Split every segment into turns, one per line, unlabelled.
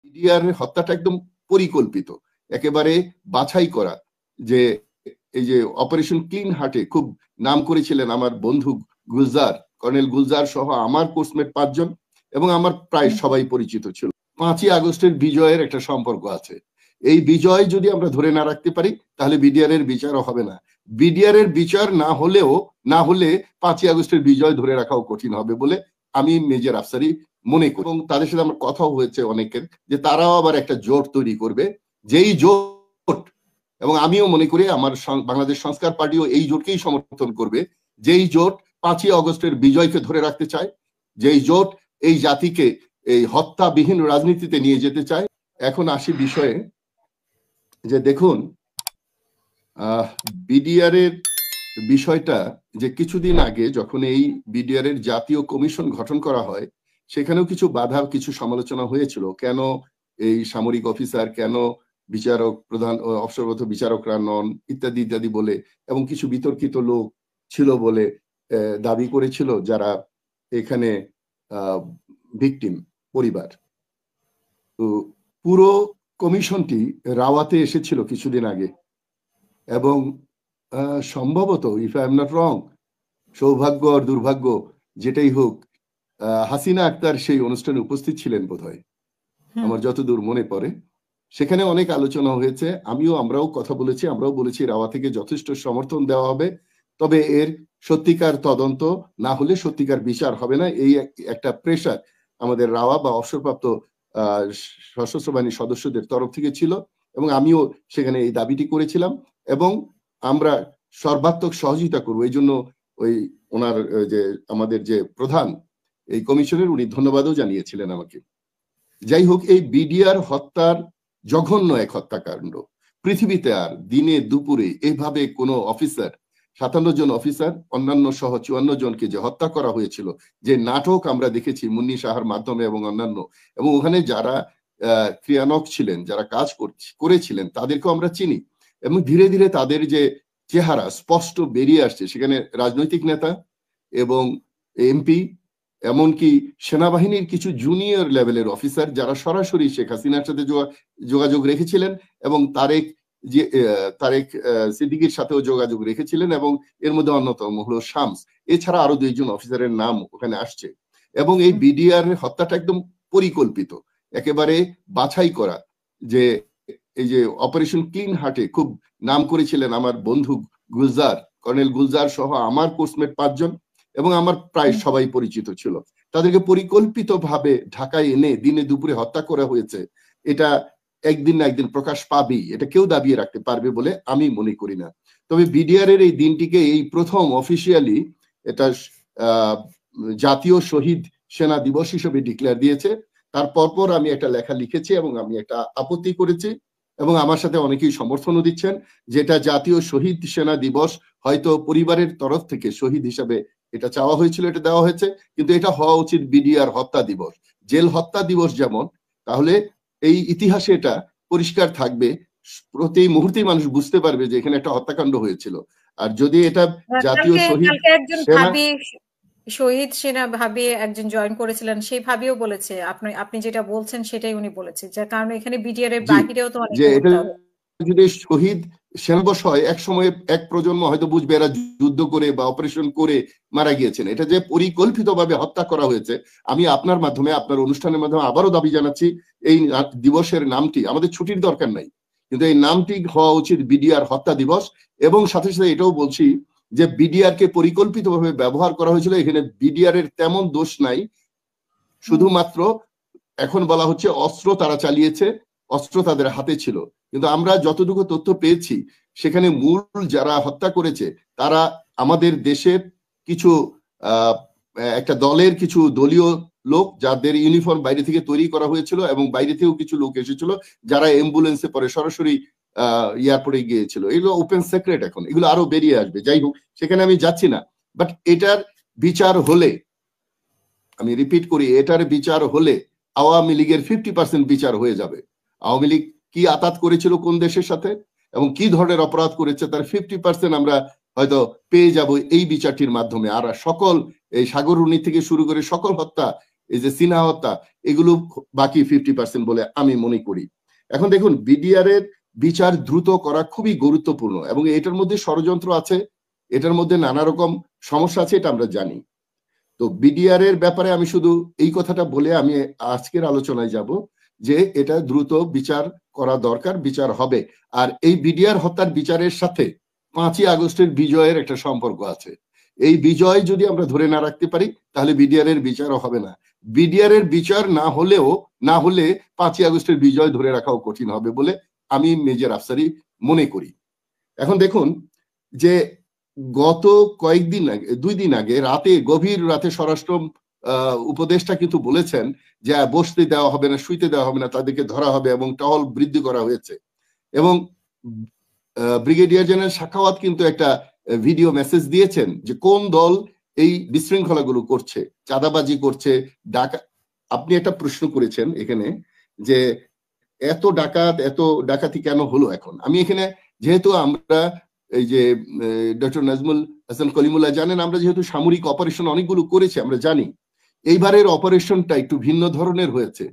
BDR হত্যাটা একদম পরিকল্পিত, একেবারে বাছাই করা। যে এই যে অপারেশন ক্লিন হার্টে খুব নাম করেছিলেন আমার বন্ধু গুলজার, কর্নেল গুলজার সহ আমার কোর্সমেট 5 জন, এবং আমার প্রায় সবাই পরিচিত ছিল। 5ই আগস্টের বিজয়ের একটা সম্পর্ক আছে। এই বিজয় যদি আমরা ধরে না রাখতে পারি তাহলে বিডিআর এর বিচারও হবে না। বিডিআর এর বিচার না হলে 5ই আগস্টের বিজয় ধরে রাখাও কঠিন হবে বলে আমি মেজর আফসারি মনে করি। এবং তাদের সাথে আমার কথাও হয়েছে অনেকের, যে তারাও আবার একটা জোট তৈরি করবে, যেই জোট, এবং আমিও মনে করি আমার বাংলাদেশ সংস্কার পার্টিও এই জোটকেই সমর্থন করবে, যেই জোট 5ই আগস্টের বিজয়কে ধরে রাখতে চায়, যেই জোট এই জাতিকে এই হত্যাবিহীন রাজনীতিতে নিয়ে যেতে চায়। এখন আসি বিষয়ে, যে দেখুন বিডিআর এর বিষয়টা, যে কিছুদিন আগে যখন এই বিডিআর এর জাতীয় কমিশন গঠন করা হয়, সেখানেও কিছু বাধা, কিছু সমালোচনা হয়েছিল। কেন এই সামরিক অফিসার, কেন বিচারক প্রধান অবসরগত বিচারকরা নন, ইত্যাদি ইত্যাদি বলে, এবং কিছু বিতর্কিত লোক ছিল বলে দাবি করেছিল যারা এখানে ভিকটিম পরিবার। তো পুরো কমিশনটি রাওয়াতে এসেছিল কিছুদিন আগে, এবং সম্ভবত, if I am not wrong, সৌভাগ্য আর দুর্ভাগ্য যেটাই হোক, হাসিনা আক্তার সেই অনুষ্ঠানে উপস্থিত ছিলেন বোধহয়, আমার যতদূর মনে পড়ে। সেখানে অনেক আলোচনা হয়েছে, আমরাও কথা বলেছি, আমরাও বলেছি রাওয়া থেকে যথেষ্ট সমর্থন দেওয়া হবে, তবে এর সত্যিকার তদন্ত না হলে সত্যিকার বিচার হবে না, এই একটা প্রেশার আমাদের রাওয়া বা অবসরপ্রাপ্ত সশস্ত্র বাহিনীর সদস্যদের তরফ থেকে ছিল, এবং আমিও সেখানে এই দাবিটি করেছিলাম, এবং আমরা সর্বাত্মক সহযোগিতা করবো। এই জন্য ওনার যে আমাদের যে প্রধান এই কমিশনের, উনি ধন্যবাদও জানিয়েছিলেন আমাকে। যাই হোক, এই বিডিআর হত্যার জঘন্য এক হত্যাকাণ্ড। পৃথিবীতে আর দিনে দুপুরে এইভাবে কোনো অফিসার, 57 জন অফিসার, অন্যান্য সহ 54 জনকে যে হত্যা করা হয়েছিল, যে নাটক আমরা দেখেছি মুন্নি সাহার মাধ্যমে এবং অন্যান্য, এবং ওখানে যারা ক্রিয়ানক ছিলেন, যারা কাজ করেছিলেন, তাদেরকেও আমরা চিনি, এবং ধীরে ধীরে তাদের যে চেহারা স্পষ্ট বেরিয়ে আসছে। সেখানে রাজনৈতিক নেতা এবং এমপি, এমনকি সেনাবাহিনীর কিছু জুনিয়র লেভেলের অফিসার যারা সরাসরি শেখ হাসিনার সাথে যোগাযোগ রেখেছিলেন, এবং তারেক সিদ্দিকীর সাথেও যোগাযোগ রেখেছিলেন, এবং এর মধ্যে অন্যতম হলো শামস। এছাড়া আরো 2 জন অফিসারের নাম ওখানে আসছে। এবং এই বিডিআর হত্যাটা একদম পরিকল্পিত, একেবারে বাছাই করা। যে এই যে অপারেশন ক্লিন হার্টে খুব নাম করেছিলেন আমার বন্ধু গুলজার, কর্নেল গুলজার সহ আমার কোর্সমেট 5 জন, এবং আমার প্রায় সবাই পরিচিত ছিল। তাদেরকে পরিকল্পিতভাবে ঢাকায় এনে দিনে দুপুরে হত্যা করা হয়েছে। এটা একদিন না একদিন প্রকাশ পাবেই, এটা কেউ দাবিয়ে রাখতে পারবে বলে আমি মনে করি না। তবে বিডিআর এর এই দিনটিকে এই প্রথম অফিসিয়ালি এটা জাতীয় শহীদ সেনা দিবস হিসেবে ডিক্লেয়ার দিয়েছে। তার পরপর আমি একটা লেখা লিখেছি এবং আমি একটা আপত্তি করেছি, এবং আমার সাথে অনেকেই সমর্থনও দিচ্ছেন, যেটা জাতীয় শহীদ সেনা দিবস হয়তো পরিবারের তরফ থেকে শহীদ হিসাবে এটা চাওয়া হয়েছিল, এটা দেওয়া হয়েছে, কিন্তু এটা হওয়া উচিত বিডিআর হত্যা দিবস, জেল হত্যা দিবস যেমন। তাহলে এই ইতিহাসে এটা পরিষ্কার থাকবে, প্রতি মুহূর্তেই মানুষ বুঝতে পারবে যে এখানে একটা হত্যাকাণ্ড হয়েছিল। আর যদি এটা জাতীয়
শহীদ সেনা ভাবে একজন জয়েন করেছিলেন, সেই ভাবেও বলেছে, আপনি যেটা বলছেন সেটাই উনি বলেছে, যার কারণে এখানে বিডিআর এর বাহিরেও তো অনেক,
যদি শহীদ সেনাবশ হয়, এক সময় এক প্রজন্ম হয়তো বুঝবে এরা যুদ্ধ করে বা অপারেশন করে মারা গিয়েছেন। এটা যে পরিকল্পিতভাবে হত্যা করা হয়েছে, আমি আপনার মাধ্যমে, আপনার অনুষ্ঠানের মাধ্যমে আবারও দাবি জানাচ্ছি, এই দিবসের নামটি, আমাদের ছুটির দরকার নাই, কিন্তু এই নামটি হওয়া উচিত বিডিআর হত্যা দিবস। এবং সাথে সাথে এটাও বলছি যে বিডিআর কে পরিকল্পিতভাবে ব্যবহার করা হয়েছিল, এখানে বিডিআর এর তেমন দোষ নাই, শুধুমাত্র এখন বলা হচ্ছে অস্ত্র তারা চালিয়েছে, অস্ত্র তাদের হাতে ছিল। কিন্তু আমরা যতটুকু তথ্য পেয়েছি, সেখানে মূল যারা হত্যা করেছে তারা আমাদের দেশের কিছু একটা দলের কিছু দলীয় লোক, যাদের ইউনিফর্ম বাইরে থেকে তৈরি করা হয়েছিল, এবং বাইরে থেকেও কিছু লোক এসেছিল যারা অ্যাম্বুলেন্সে পরে সরাসরি এয়ারপোর্টে গিয়েছিল। এগুলো ওপেন সিক্রেট, এখন এগুলো আরো বেরিয়ে আসবে। যাই হোক, সেখানে আমি যাচ্ছি না, বাট এটার বিচার হলে, আমি রিপিট করি, এটার বিচার হলে আওয়ামী লীগের 50% বিচার হয়ে যাবে। আওয়ামী লীগ কি আতাত করেছিল কোন দেশের সাথে এবং কি ধরনের অপরাধ করেছে, তার 50% আমরা হয়তো পেয়ে যাব এই বিচারটির মাধ্যমে। আর সকল এই সাগররুনি থেকে শুরু করে সকল হত্যা এই যে সিনহা হত্যা, এগুলো বাকি 50% বলে আমি মনে করি। এখন দেখুন, বিডিআর এর বিচার দ্রুত করা খুবই গুরুত্বপূর্ণ, এবং এটার মধ্যে ষড়যন্ত্র আছে, এটার মধ্যে নানা রকম সমস্যা আছে, এটা আমরা জানি। তো বিডিআর এর ব্যাপারে আমি শুধু এই কথাটা বলে আমি আজকের আলোচনায় যাব যে এটা দ্রুত বিচার করা দরকার, বিচার হবে। আর এই বিডিআর হত্যার বিচারের সাথে 5ই আগস্টের বিজয়ের একটা সম্পর্ক আছে। এই বিজয় যদি আমরা ধরে না রাখতে পারি তাহলে বিডিআর এর বিচারও হবে না। বিডিআর এর বিচার না হলে 5ই আগস্টের বিজয় ধরে রাখাও কঠিন হবে বলে আমি মেজর আফসারি মনে করি। এখন দেখুন যে গত কয়েকদিন আগে, 2 দিন আগে রাতে, গভীর রাতে স্বরাষ্ট্র উপদেষ্টা কিন্তু বলেছেন যে বসতে দেওয়া হবে না, শুইতে দেওয়া হবে না, তাদেরকে ধরা হবে, এবং টহল বৃদ্ধি করা হয়েছে। এবং ব্রিগেডিয়ার জেনারেল সাখাওয়াত কিন্তু একটা ভিডিও মেসেজ দিয়েছেন যে কোন দল এই বিশৃঙ্খলাগুলো করছে, চাঁদাবাজি করছে, ডাকা। আপনি একটা প্রশ্ন করেছেন এখানে যে এত ডাকাতি কেন হলো এখন। আমি এখানে, যেহেতু আমরা এই যে ডক্টর নাজমুল হাসান কলিমুল্লাহ জানেন, আমরা যেহেতু সামরিক অপারেশন অনেকগুলো করেছি, আমরা জানি এইবারের অপারেশনটা একটু ভিন্ন ধরনের হয়েছে।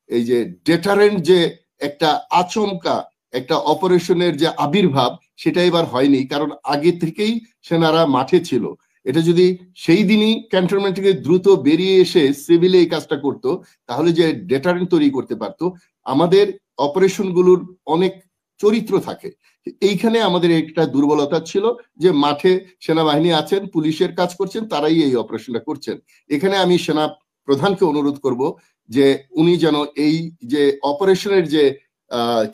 এই যে ডেটারেন্ট যে একটা আচমকা একটা অপারেশনের যে আবির্ভাব, সেটা এবার হয়নি, কারণ আগে থেকেই সেনারা মাঠে ছিল। এটা যদি সেই দিনই ক্যান্টনমেন্ট থেকে দ্রুত বেরিয়ে এসে সিভিলে এই কাজটা করতো, তাহলে যে ডেটারেন্ট তৈরি করতে পারতো। আমাদের অপারেশনগুলোর অনেক চরিত্র থাকে, এইখানে আমাদের একটা দুর্বলতা ছিল যে মাঠে সেনাবাহিনী আছেন, পুলিশের কাজ করছেন, তারাই এই অপারেশনটা করছেন। এখানে আমি সেনা প্রধানকে অনুরোধ করব যে উনি যেন এই যে অপারেশনের যে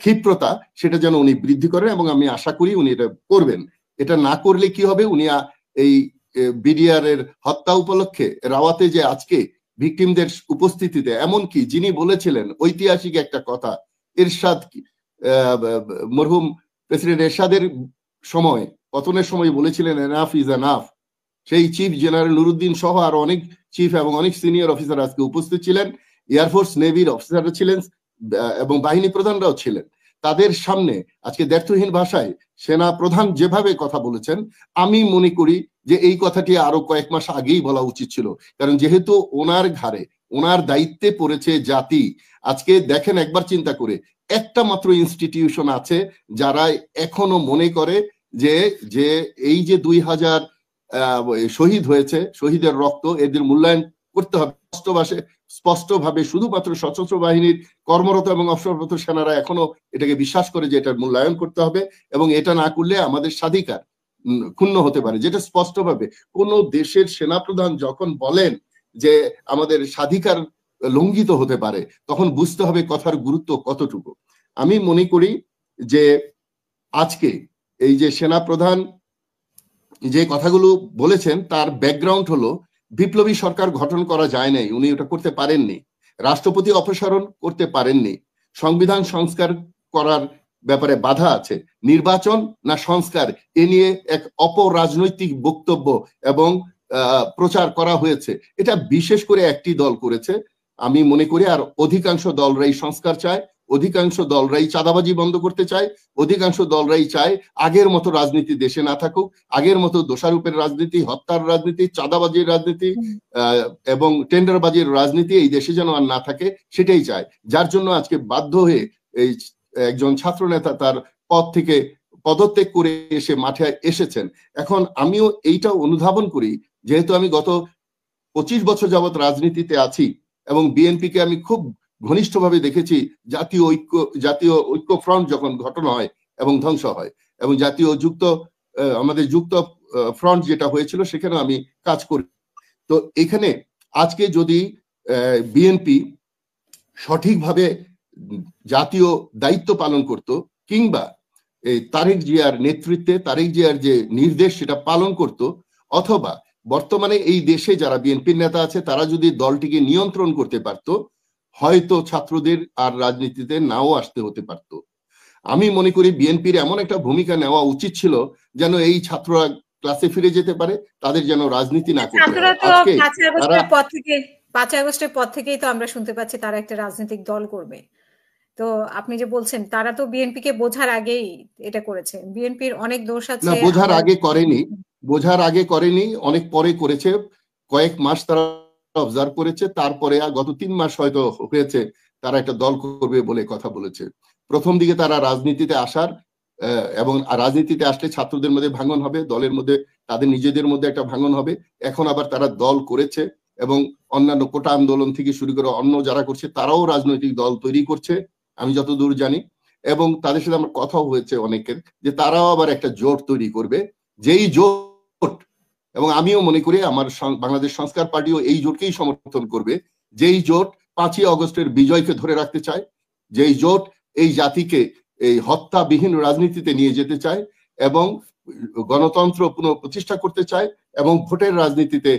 ক্ষিপ্রতা, সেটা যেন উনি বৃদ্ধি করেন, এবং আমি আশা করি উনি এটা করবেন। এটা না করলে কি হবে, উনি এই বিডিআর এর হত্যা উপলক্ষে রাওয়াতে যে আজকে ভিকটিমদের উপস্থিতিতে, এমনকি যিনি বলেছিলেন ঐতিহাসিক একটা কথা, এরশাদ, মরহুম প্রেসিডেন্ট এরশাদের সময়, পতনের সময় বলেছিলেন এনাফ ইজ এনাফ, সেই চিফ জেনারেল নুরুদ্দিন সহ আরো অনেক চিফ এবং অনেক সিনিয়র অফিসার আজকে উপস্থিত ছিলেন, এয়ারফোর্স নেভির অফিসাররা ছিলেন, এবং বাহিনী প্রধানরাও ছিলেন। তাদের সামনে আজকে দ্ব্যর্থহীন ভাষায় সেনা প্রধান যেভাবে কথা বলেছেন, আমি মনে করি যে এই কথাটি আরো কয়েক মাস আগেই বলা উচিত ছিল, কারণ যেহেতু ওনার ঘাড়ে, ওনার দায়িত্বে পড়েছে জাতি। আজকে দেখেন, একবার চিন্তা করে, একটা মাত্র ইনস্টিটিউশন আছে যারা এখনো মনে করে যে যে এই যে 2000 শহীদ হয়েছে, শহীদের রক্ত, এদের মূল্যায়ন করতে হবে স্পষ্টভাবে। শুধুমাত্র সশস্ত্র বাহিনীর কর্মরত এবং অবসরপ্রাপ্ত সেনারা এখনো এটাকে বিশ্বাস করে যে এটার মূল্যায়ন করতে হবে, এবং এটা না করলে আমাদের স্বাধিকার ক্ষুণ্ণ হতে পারে। যেটা স্পষ্টভাবে কোন দেশের সেনাপ্রধান যখন বলেন যে আমাদের স্বাধিকার লঙ্ঘিত হতে পারে, তখন বুঝতে হবে কথার গুরুত্ব কতটুকু। আমি মনে করি যে আজকে এই যে সেনাপ্রধান যে কথাগুলো বলেছেন, তার ব্যাকগ্রাউন্ড হলো বিপ্লবী সরকার গঠন করা যায় নাই, উনি ওটা করতে পারেননি। রাষ্ট্রপতি অপসারণ করতে পারেননি। সংবিধান সংস্কার করার ব্যাপারে বাধা আছে। নির্বাচন না সংস্কার, এ নিয়ে এক অপরাজনৈতিক বক্তব্য এবং প্রচার করা হয়েছে। এটা বিশেষ করে একটি দল করেছে আমি মনে করি। আর অধিকাংশ দলরাই সংস্কার চায়, অধিকাংশ দলরাই চাঁদাবাজি বন্ধ করতে চায়, অধিকাংশ দলরাই চায় আগের মতো রাজনীতি দেশে না থাকুক, আগের মতো দোষারোপের রাজনীতি, হত্যার রাজনীতি, চাঁদাবাজির রাজনীতি এবং টেন্ডারবাজির রাজনীতি এই দেশে যেন আর না থাকে, সেটাই চায়। যার জন্য আজকে বাধ্য হয়ে এই একজন ছাত্র নেতা তার পদ থেকে পদত্যাগ করে এসে মাঠে এসেছেন। এখন আমিও এইটা অনুধাবন করি, যেহেতু আমি গত 25 বছর যাবৎ রাজনীতিতে আছি এবং বিএনপিকে আমি খুব ঘনিষ্ঠভাবে দেখেছি। জাতীয় ঐক্য ফ্রন্ট যখন গঠন হয় এবং ধ্বংস হয়, এবং আমাদের যুক্ত ফ্রন্ট যেটা হয়েছিল, সেখানে আমি কাজ করি। তো এখানে আজকে যদি বিএনপি সঠিকভাবে জাতীয় দায়িত্ব পালন করত, কিংবা এই তারেক জিয়ার নেতৃত্বে তারেক জিয়ার যে নির্দেশ সেটা পালন করত, অথবা বর্তমানে এই দেশে যারা বিএনপির নেতা আছে তারা যদি দলটিকে নিয়ন্ত্রণ করতে পারত, হয়তো ছাত্রদের আর রাজনীতিতে নাও আসতে হতে পারত। আমি মনে করি বিএনপির এমন একটা ভূমিকা নেওয়া উচিত ছিল যেন এই ছাত্ররা ক্লাসে ফিরে যেতে পারে, তাদের যেন রাজনীতি না করতে হয়। আজকে
5 আগস্টের পর থেকেই তো আমরা শুনতে পাচ্ছি তারা একটা রাজনৈতিক দল করবে। তো আপনি যে বলছেন তারা তো বিএনপি কে বোঝার আগেই এটা করেছে। বিএনপির অনেক দোষ আছে।
না, বোঝার আগে করেনি, অনেক পরে করেছে। কয়েক মাস তারা অবজার্ভ করেছে, তারপরে গত 3 মাস হয়তো হয়েছে তারা একটা দল করবে বলে কথা বলেছে। প্রথম দিকে তারা রাজনীতিতে আসার এবং রাজনীতিতে আসলে ছাত্রদের মধ্যে ভাঙন হবে, দলের মধ্যে তাদের নিজেদের মধ্যে একটা ভাঙন হবে। এখন আবার তারা দল করেছে এবং অন্যান্য কোটা আন্দোলন থেকে শুরু করে অন্য যারা করছে তারাও রাজনৈতিক দল তৈরি করছে আমি যতদূর জানি। এবং তাদের সাথে আমার কথাও হয়েছে অনেকের, যে তারাও আবার একটা জোট তৈরি করবে, যেই জোট, এবং আমিও মনে করি আমার বাংলাদেশ সংস্কার পার্টিও এই জোটকেই সমর্থন করবে, যেই জোট 5ই আগস্টের বিজয়কে ধরে রাখতে চায়, যেই জোট এই জাতিকে এই হত্যাবিহীন রাজনীতিতে নিয়ে যেতে চায় এবং গণতন্ত্র পুনঃপ্রতিষ্ঠা করতে চায় এবং ভোটের রাজনীতিতে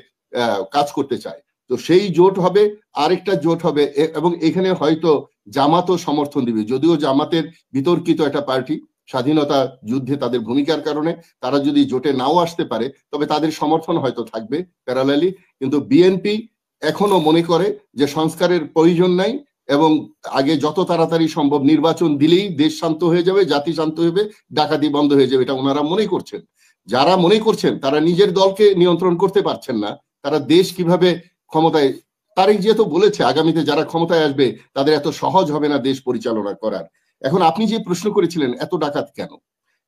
কাজ করতে চায়। তো সেই জোট হবে। আরেকটা জোট হবে এবং এখানে হয়তো জামাতও সমর্থন দিবে, যদিও জামাতের বিতর্কিত একটা পার্টি, স্বাধীনতা যুদ্ধে তাদের ভূমিকার কারণে তারা যদি জোটে নাও আসতে পারে তবে তাদের সমর্থন হয়তো থাকবে প্যারালালি। কিন্তু বিএনপি এখনো মনে করে যে সংস্কারের প্রয়োজন নাই এবং আগে যত তাড়াতাড়ি সম্ভব নির্বাচন দিলেই দেশ শান্ত হয়ে যাবে, জাতি শান্ত হবে, ডাকাতি বন্ধ হয়ে যাবে, এটা ওনারা মনে করছেন। যারা মনে করছেন তারা নিজের দলকে নিয়ন্ত্রণ করতে পারছেন না, তারা দেশ কিভাবে ক্ষমতায়, তারেক যেহেতু বলেছে আগামীতে যারা ক্ষমতায় আসবে তাদের এত সহজ হবে না দেশ পরিচালনা করার। এখন আপনি যে প্রশ্ন করেছিলেন এত ডাকাত কেন,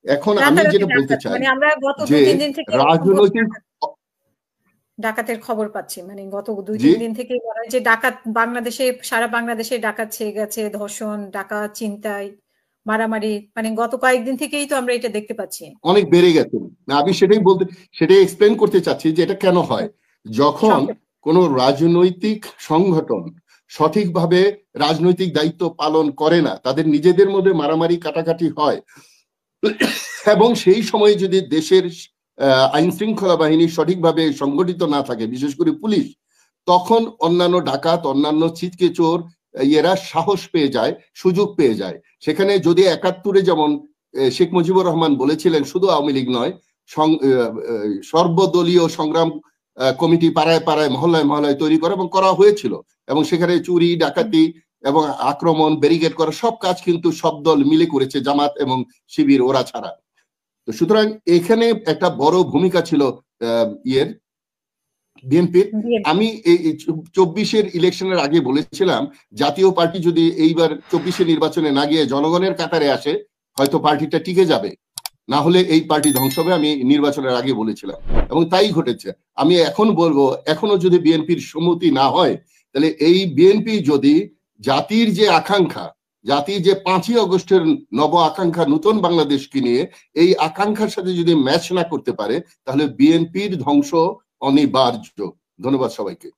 এখন আমি যেটা বলতে চাই যে রাজনৈতিক
ডাকাতের খবর পাচ্ছি, মানে গত 2-3 দিন থেকে বলা হয় যে ডাকাত বাংলাদেশে, সারা বাংলাদেশে ডাকাত ছেয়ে গেছে, ধর্ষণ, ডাকাত, ছিনতাই, মারামারি, মানে গত কয়েকদিন থেকেই তো আমরা এটা দেখতে পাচ্ছি,
অনেক বেড়ে গেছে। আমি সেটাই এক্সপ্লেন করতে চাচ্ছি যে এটা কেন হয়। যখন কোন রাজনৈতিক সংগঠন সঠিকভাবে রাজনৈতিক দায়িত্ব পালন করে না, তাদের নিজেদের মধ্যে মারামারি কাটাকাটি হয়, এবং সেই সময় যদি দেশের আইন শৃঙ্খলা বাহিনী সঠিকভাবে সংগঠিত না থাকে, বিশেষ করে পুলিশ, তখন অন্যান্য ডাকাত, অন্যান্য ছিচকে চোর এরা সাহস পেয়ে যায়, সুযোগ পেয়ে যায়। সেখানে যদি 71-এ যেমন শেখ মুজিবুর রহমান বলেছিলেন শুধু আওয়ামী লীগ নয়, সর্বদলীয় সংগ্রাম কমিটি পাড়ায় পাড়ায় মহল্লায় মহল্লায় তৈরি করা, এবং করা হয়েছিল, এবং সেখানে চুরি ডাকাতি এবং আক্রমণ ব্যারিকেড করা সব কাজ কিন্তু সব দল মিলে করেছে, জামাত এবং শিবির ওরা ছাড়া। তো সুতরাং এখানে একটা বড় ভূমিকা ছিল বিএনপির। আমি এই 24-এর ইলেকশনের আগে বলেছিলাম জাতীয় পার্টি যদি এইবার 24-এর নির্বাচনে না গিয়ে জনগণের কাতারে আসে হয়তো পার্টিটা টিকে যাবে, না হলে এই পার্টি ধ্বংস হবে, আমি নির্বাচনের আগে বলেছিলাম এবং তাই ঘটেছে। আমি এখন বলবো এখনো যদি বিএনপির সম্মতি না হয় তাহলে এই বিএনপি যদি জাতির যে আকাঙ্ক্ষা, জাতির যে 5ই আগস্টের নব আকাঙ্ক্ষা নতুন বাংলাদেশকে নিয়ে, এই আকাঙ্ক্ষার সাথে যদি ম্যাচ না করতে পারে তাহলে বিএনপির ধ্বংস অনিবার্য। ধন্যবাদ সবাইকে।